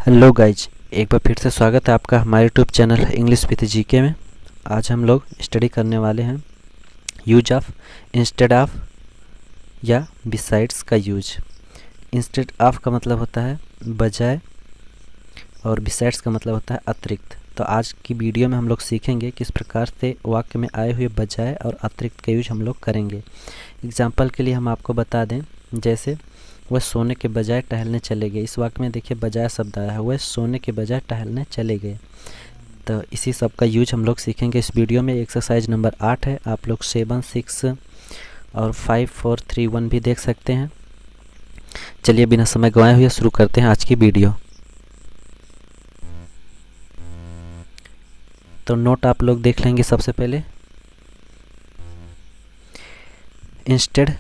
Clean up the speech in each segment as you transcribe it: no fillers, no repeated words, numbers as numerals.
Hello guys, एक बार फिर से स्वागत है आपका हमारे YouTube channel English with GK में। आज हम लोग स्टडी करने वाले हैं यूज ऑफ, इंस्टेड ऑफ या बिसाइड्स का यूज। इंस्टेड ऑफ का मतलब होता है बजाय और बिसाइड्स का मतलब होता है अतिरिक्त। तो आज की वीडियो में हम लोग सीखेंगे किस प्रकार से वाक्य में आए हुए बजाय और अतिरिक्त का यूज हम लोग करेंगे। एग्जाम्पल के लिए हम आपको बता दें, जैसे वह सोने के बजाय टहलने चले गए। इस वाक्य में देखिए बजाय शब्द आया है, वह सोने के बजाय टहलने चले गए। तो इसी सब का यूज हम लोग सीखेंगे इस वीडियो में। एक्सरसाइज नंबर 8 है, आप लोग 7, 6 और 5, 4, 3, 1 भी देख सकते हैं। चलिए बिना समय गंवाए हुए शुरू करते हैं आज की वीडियो। तो नोट आप लोग देख लेंगे। सबसे पहले इंस्टेड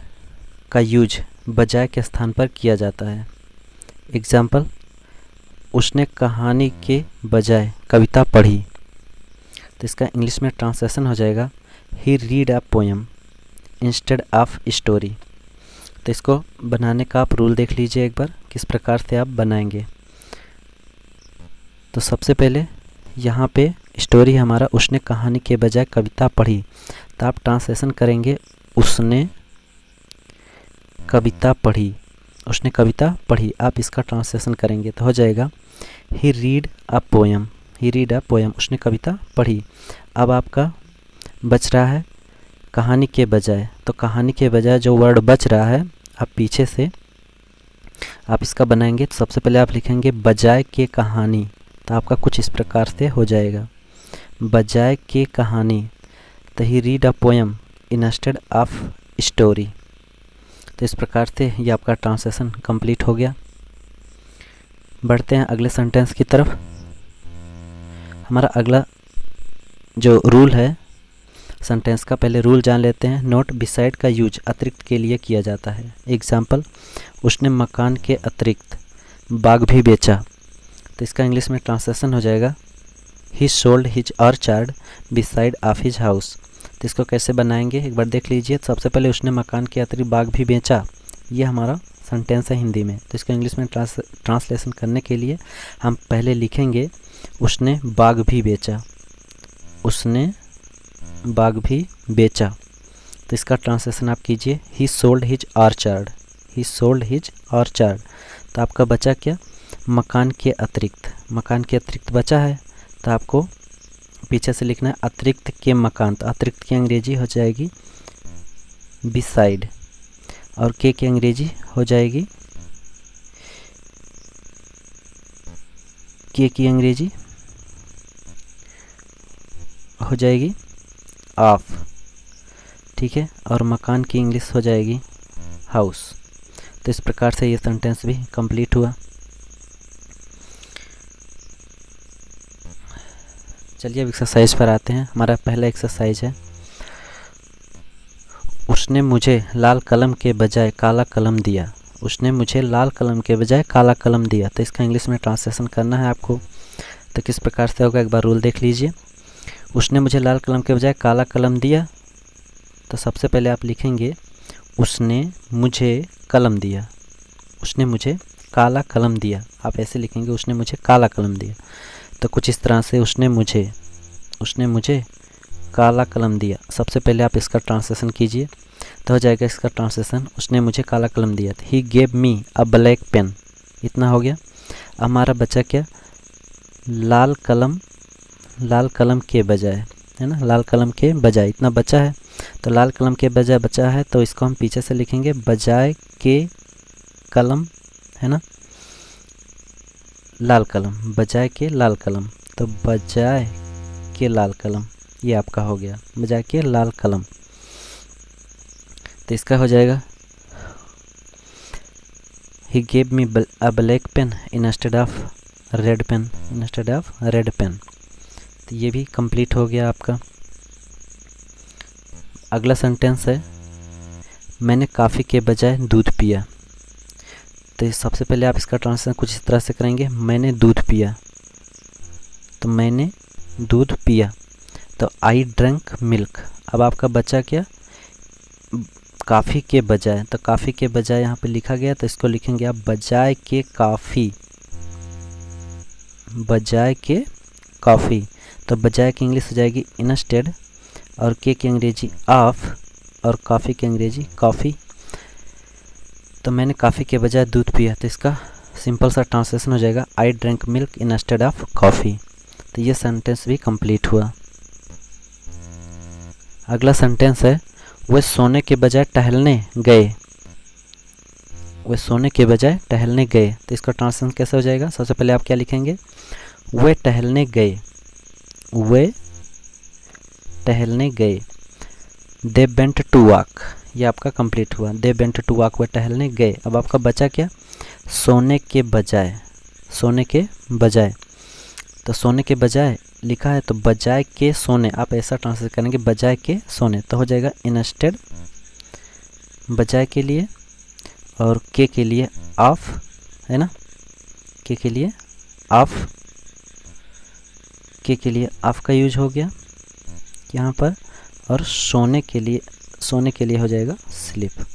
का यूज बजाय के स्थान पर किया जाता है। एग्जाम्पल, उसने कहानी के बजाय कविता पढ़ी। तो इसका इंग्लिश में ट्रांसलेशन हो जाएगा he read a poem instead of story. तो इसको बनाने का आप रूल देख लीजिए एक बार, किस प्रकार से आप बनाएंगे। तो सबसे पहले यहाँ पे स्टोरी हमारा उसने कहानी के बजाय कविता पढ़ी। तो आप ट्रांसलेशन करेंगे उसने कविता पढ़ी, उसने कविता पढ़ी। आप इसका ट्रांसलेशन करेंगे तो हो जाएगा he read a poem, he read a poem, उसने कविता पढ़ी। अब आपका बच रहा है कहानी के बजाय। तो कहानी के बजाय जो वर्ड बच रहा है, आप पीछे से आप इसका बनाएंगे। तो सबसे पहले आप लिखेंगे बजाय के कहानी। तो आपका कुछ इस प्रकार से हो जाएगा बजाय के कहानी। तो he read a poem instead of story. तो इस प्रकार से ये आपका ट्रांसलेशन कंप्लीट हो गया। बढ़ते हैं अगले सेंटेंस की तरफ। हमारा अगला जो रूल है सेंटेंस का, पहले रूल जान लेते हैं। नोट, बिसाइड का यूज अतिरिक्त के लिए किया जाता है। एग्जाम्पल, उसने मकान के अतिरिक्त बाग भी बेचा। तो इसका इंग्लिश में ट्रांसलेशन हो जाएगा ही sold his orchard beside of his house. तो इसको कैसे बनाएंगे एक बार देख लीजिए। सबसे पहले उसने मकान के अतिरिक्त बाग भी बेचा, ये हमारा सेंटेंस है हिंदी में। तो इसको इंग्लिश में ट्रांसलेशन करने के लिए हम पहले लिखेंगे उसने बाग भी बेचा, उसने बाग भी बेचा। तो इसका ट्रांसलेशन आप कीजिए ही सोल्ड हिज ऑर्चर्ड, ही सोल्ड हिज ऑर्चर्ड। तो आपका बचा क्या, मकान के अतिरिक्त, मकान के अतिरिक्त बचा है। तो आपको पीछे से लिखना है अतिरिक्त के मकान। तो अतिरिक्त की अंग्रेजी हो जाएगी बिसाइड और के की अंग्रेजी हो जाएगी, के की अंग्रेजी हो जाएगी ऑफ, ठीक है। और मकान की इंग्लिश हो जाएगी हाउस। तो इस प्रकार से ये सेंटेंस भी कंप्लीट हुआ। चलिए अब एक्सरसाइज पर आते हैं। हमारा पहला एक्सरसाइज है उसने मुझे लाल कलम के बजाय काला कलम दिया। उसने मुझे लाल कलम के बजाय काला कलम दिया। तो इसका इंग्लिश में ट्रांसलेशन करना है आपको। तो किस प्रकार से होगा एक बार रूल देख लीजिए। उसने मुझे लाल कलम के बजाय काला कलम दिया। तो सबसे पहले आप लिखेंगे उसने मुझे कलम दिया, उसने मुझे काला कलम दिया। आप ऐसे लिखेंगे उसने मुझे काला कलम दिया। तो कुछ इस तरह से उसने मुझे काला कलम दिया। सबसे पहले आप इसका ट्रांसलेशन कीजिए तो हो जाएगा इसका ट्रांसलेशन उसने मुझे काला कलम दिया। He gave me a black pen. इतना हो गया। हमारा बचा क्या, लाल कलम के बजाय, है ना, लाल कलम के बजाय इतना बचा है। तो लाल कलम के बजाय बचा है, तो इसको हम पीछे से लिखेंगे बजाय के कलम, है ना, लाल कलम, बजाय के लाल कलम। तो बजाय के लाल कलम ये आपका हो गया, बजाय के लाल कलम। तो इसका हो जाएगा he gave me a black pen instead of red pen, instead of red pen. तो ये भी कंप्लीट हो गया आपका। अगला सेंटेंस है मैंने कॉफ़ी के बजाय दूध पिया। तो सबसे पहले आप इसका ट्रांसलेशन कुछ इस तरह से करेंगे मैंने दूध पिया। तो मैंने दूध पिया। तो आई ड्रंक मिल्क। अब आपका बचा क्या, काफ़ी के बजाय। तो काफ़ी के बजाय यहाँ पे लिखा गया, तो इसको लिखेंगे आप बजाय के काफ़ी, बजाय के कॉफ़ी, तो बजाय की इंग्लिश हो जाएगी इंस्टेड, और के की अंग्रेजी ऑफ, और कॉफ़ी की अंग्रेजी कॉफ़ी। तो मैंने कॉफ़ी के बजाय दूध पिया, तो इसका सिंपल सा ट्रांसलेशन हो जाएगा I drink milk instead of coffee. तो ये सेंटेंस भी कंप्लीट हुआ। अगला सेंटेंस है वे सोने के बजाय टहलने गए। वे सोने के बजाय टहलने गए, तो इसका ट्रांसलेशन कैसे हो जाएगा? सबसे पहले आप क्या लिखेंगे? वे टहलने गए, वे टहलने गए। दे वेंट टू वॉक, ये आपका कंप्लीट हुआ। दे वेंट टू वॉक, वे टहलने गए। अब आपका बचा क्या? सोने के बजाय, सोने के बजाय। तो सोने के बजाय लिखा है, तो बजाय के सोने आप ऐसा ट्रांसलेट करेंगे, बजाय के सोने, तो हो जाएगा इंस्टेड, बजाय के लिए, और के लिए ऑफ, है ना, के लिए ऑफ, के लिए ऑफ का यूज हो गया यहाँ पर, और सोने के लिए हो जाएगा स्लीप।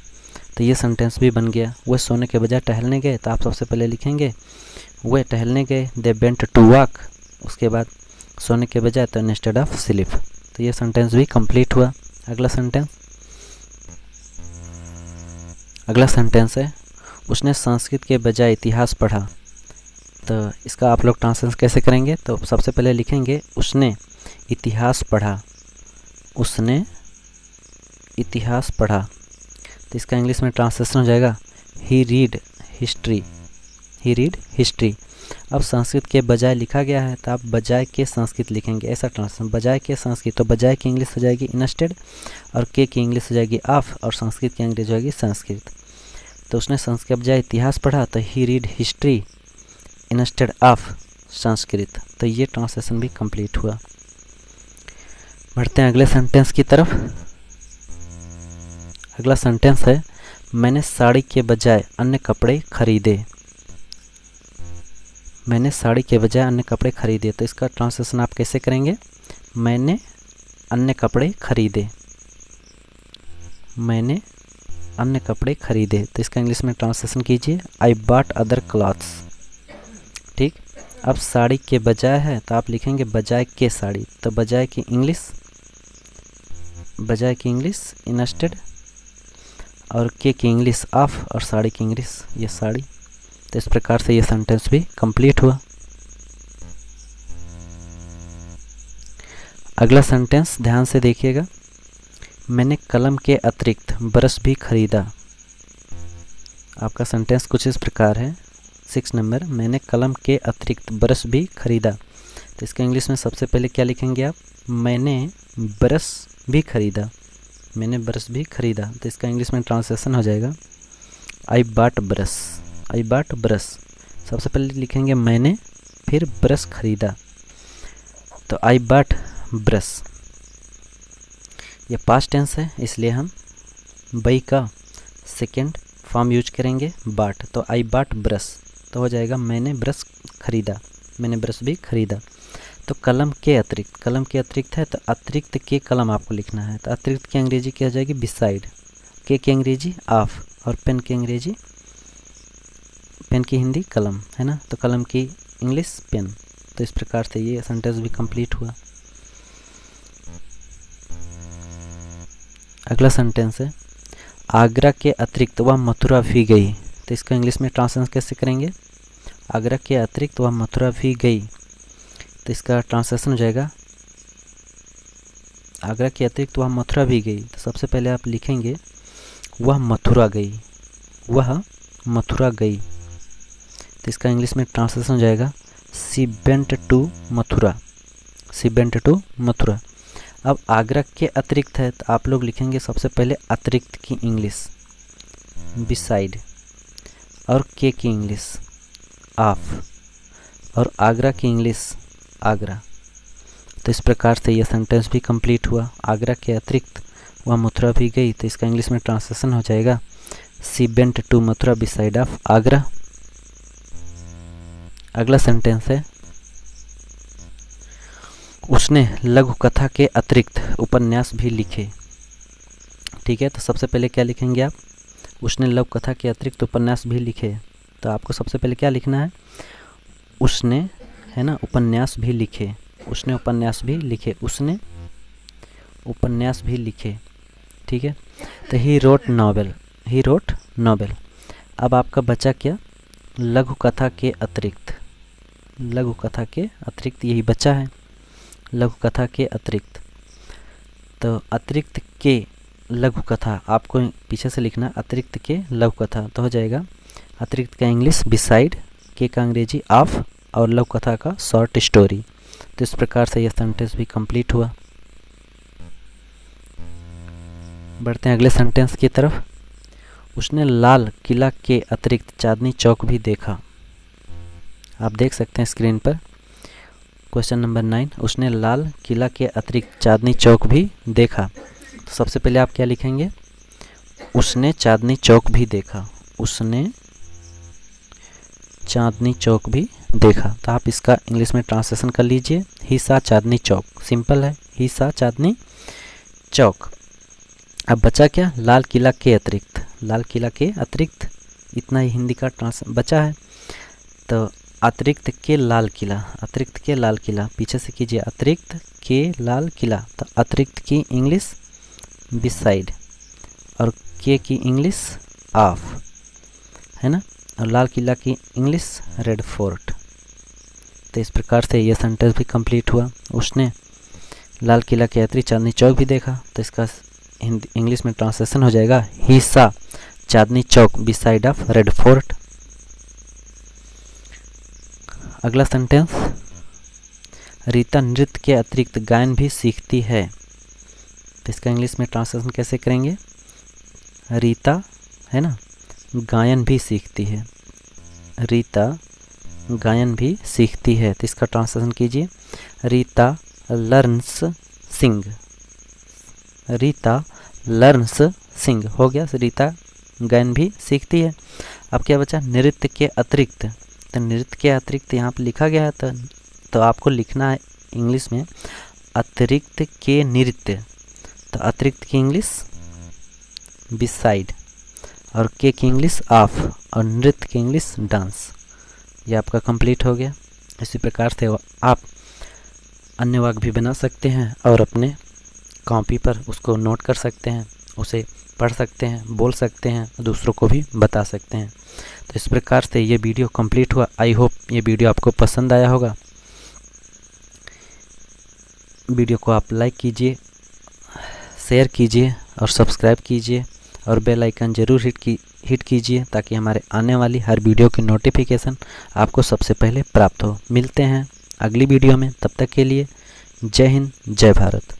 तो ये सेंटेंस भी बन गया। वे सोने के बजाय टहलने गए, तो आप सबसे पहले लिखेंगे वे टहलने गए, दे वेंट टू वॉक, उसके बाद सोने के बजाय तो इंस्टेड ऑफ स्लीप। तो ये सेंटेंस भी कंप्लीट हुआ। अगला सेंटेंस है उसने संस्कृत के बजाय इतिहास पढ़ा। तो इसका आप लोग ट्रांसलेशन कैसे करेंगे? तो सबसे पहले लिखेंगे उसने इतिहास पढ़ा, उसने इतिहास पढ़ा। तो इसका इंग्लिश में ट्रांसलेशन हो जाएगा he read history, he read history. अब संस्कृत के बजाय लिखा गया है, तो आप बजाय के संस्कृत लिखेंगे, ऐसा ट्रांसलेशन, बजाय के संस्कृत। तो बजाय की इंग्लिश हो जाएगी इंस्टेड, और के की इंग्लिश हो जाएगी ऑफ, और संस्कृत की अंग्रेजी हो जाएगी संस्कृत। तो उसने संस्कृत के बजाय इतिहास पढ़ा, तो he read history instead of Sanskrit. तो ये ट्रांसलेशन भी कंप्लीट हुआ। बढ़ते हैं अगले सेंटेंस की तरफ। अगला सेंटेंस है मैंने साड़ी के बजाय अन्य कपड़े खरीदे। मैंने साड़ी के बजाय अन्य कपड़े खरीदे, तो इसका ट्रांसलेशन आप कैसे करेंगे? मैंने अन्य कपड़े खरीदे, मैंने अन्य कपड़े खरीदे। तो इसका इंग्लिश में ट्रांसलेशन कीजिए आई बॉट अदर क्लॉथ्स। ठीक, अब साड़ी के बजाय है, तो आप लिखेंगे बजाय के साड़ी। तो बजाय की इंग्लिश इंस्टेड, और के की इंग्लिश ऑफ, और साड़ी की इंग्लिश ये साड़ी। तो इस प्रकार से ये सेंटेंस भी कंप्लीट हुआ। अगला सेंटेंस ध्यान से देखिएगा। मैंने कलम के अतिरिक्त ब्रश भी खरीदा। आपका सेंटेंस कुछ इस प्रकार है, 6 नंबर, मैंने कलम के अतिरिक्त ब्रश भी खरीदा। तो इसका इंग्लिश में सबसे पहले क्या लिखेंगे आप? मैंने ब्रश भी खरीदा, मैंने ब्रश भी खरीदा। तो इसका इंग्लिश में ट्रांसलेशन हो जाएगा I bought brush, I bought brush. सबसे पहले लिखेंगे मैंने, फिर ब्रश खरीदा, तो आई बॉट ब्रश। ये पास्ट टेंस है, इसलिए हम बई का सेकेंड फॉर्म यूज करेंगे बॉट। तो आई बॉट ब्रश, तो हो जाएगा मैंने ब्रश खरीदा, मैंने ब्रश भी खरीदा। तो कलम के अतिरिक्त है, तो अतिरिक्त के कलम आपको लिखना है। तो अतिरिक्त की अंग्रेजी क्या हो जाएगी? बिसाइड। के की अंग्रेजी ऑफ, और पेन की अंग्रेजी, पेन की हिंदी कलम, है ना। तो कलम की इंग्लिश पेन। तो इस प्रकार से ये सेंटेंस भी कंप्लीट हुआ। अगला सेंटेंस है आगरा के अतिरिक्त वह मथुरा भी गई। तो इसका इंग्लिश में ट्रांसलेशन कैसे करेंगे? आगरा के अतिरिक्त वह मथुरा भी गई। तो इसका ट्रांसलेशन हो जाएगा आगरा के अतिरिक्त वह मथुरा भी गई। तो सबसे पहले आप लिखेंगे वह मथुरा गई, वह मथुरा गई। तो इसका इंग्लिश में ट्रांसलेशन हो जाएगा she went to Mathura, she went to Mathura. अब आगरा के अतिरिक्त है, तो आप लोग लिखेंगे सबसे पहले अतिरिक्त की इंग्लिश बिसाइड, और के की इंग्लिश ऑफ, और आगरा की इंग्लिश आगरा। तो इस प्रकार से यह सेंटेंस भी कंप्लीट हुआ। आगरा के अतिरिक्त वह मथुरा भी गई। तो इसका इंग्लिश में ट्रांसलेशन हो जाएगा she went to Mathura beside of Agra. अगला सेंटेंस है उसने लघु कथा के अतिरिक्त उपन्यास भी लिखे। ठीक है, तो सबसे पहले क्या लिखेंगे आप? उसने लघु कथा के अतिरिक्त उपन्यास भी लिखे। तो आपको सबसे पहले क्या लिखना है? उसने, है ना, उपन्यास भी लिखे, उसने उपन्यास भी लिखे, उसने उपन्यास भी लिखे, ठीक है। तो he wrote novel, he wrote novel. अब आपका बचा क्या, लघु कथा के अतिरिक्त, लघु कथा के अतिरिक्त यही बचा है, लघु कथा के अतिरिक्त। तो अतिरिक्त के लघु कथा आपको पीछे से लिखना, अतिरिक्त के लघु कथा, तो हो जाएगा अतिरिक्त का इंग्लिश बिसाइड, के का अंग्रेजी ऑफ, और लघु कथा का शॉर्ट स्टोरी। तो इस प्रकार से यह सेंटेंस भी कंप्लीट हुआ। बढ़ते हैं अगले सेंटेंस की तरफ। उसने लाल किला के अतिरिक्त चांदनी चौक भी देखा। आप देख सकते हैं स्क्रीन पर क्वेश्चन नंबर 9, उसने लाल किला के अतिरिक्त चांदनी चौक भी देखा। तो सबसे पहले आप क्या लिखेंगे, उसने चांदनी चौक भी देखा, उसने चांदनी चौक भी देखा। तो आप इसका इंग्लिश में ट्रांसलेशन कर लीजिए, ही सा चांदनी चौक, सिंपल है, ही सा चांदनी चौक। अब बचा क्या, लाल किला के अतिरिक्त, लाल किला के अतिरिक्त, इतना ही हिंदी का बचा है। तो अतिरिक्त के लाल किला, अतिरिक्त के लाल किला, पीछे से कीजिए, अतिरिक्त के लाल किला। तो अतिरिक्त की इंग्लिश बिसाइड, और के की इंग्लिश ऑफ, है ना, और लाल किला की इंग्लिश रेड फोर्ट। तो इस प्रकार से यह सेंटेंस भी कंप्लीट हुआ। उसने लाल किला के अतिरिक्त चांदनी चौक भी देखा। तो इसका हिंदी इंग्लिश में ट्रांसलेशन हो जाएगा, ही सा Chandni Chowk beside of red fort. अगला सेंटेंस, रीता नृत्य के अतिरिक्त गायन भी सीखती है। तो इसका इंग्लिश में ट्रांसलेशन कैसे करेंगे, रीता, है ना, गायन भी सीखती है, रीता गायन भी सीखती है। तो इसका ट्रांसलेशन कीजिए, रीता लर्न्स सिंग, रीता लर्न्स सिंग, हो गया, रीता गायन भी सीखती है। अब क्या बचा, नृत्य के अतिरिक्त। तो नृत्य के अतिरिक्त यहाँ पर लिखा गया है, तो आपको लिखना है इंग्लिश में अतिरिक्त के नृत्य। तो अतिरिक्त की इंग्लिश बिसाइड, और के की इंग्लिश ऑफ, और नृत्य की इंग्लिश डांस। ये आपका कंप्लीट हो गया। इसी प्रकार से आप अन्य वाक्य भी बना सकते हैं और अपने कॉपी पर उसको नोट कर सकते हैं, उसे पढ़ सकते हैं, बोल सकते हैं, दूसरों को भी बता सकते हैं। तो इस प्रकार से ये वीडियो कंप्लीट हुआ। आई होप ये वीडियो आपको पसंद आया होगा। वीडियो को आप लाइक कीजिए, शेयर कीजिए और सब्सक्राइब कीजिए, और बेल आइकन ज़रूर हिट कीजिए ताकि हमारे आने वाली हर वीडियो की नोटिफिकेशन आपको सबसे पहले प्राप्त हो। मिलते हैं अगली वीडियो में, तब तक के लिए जय हिंद, जय भारत।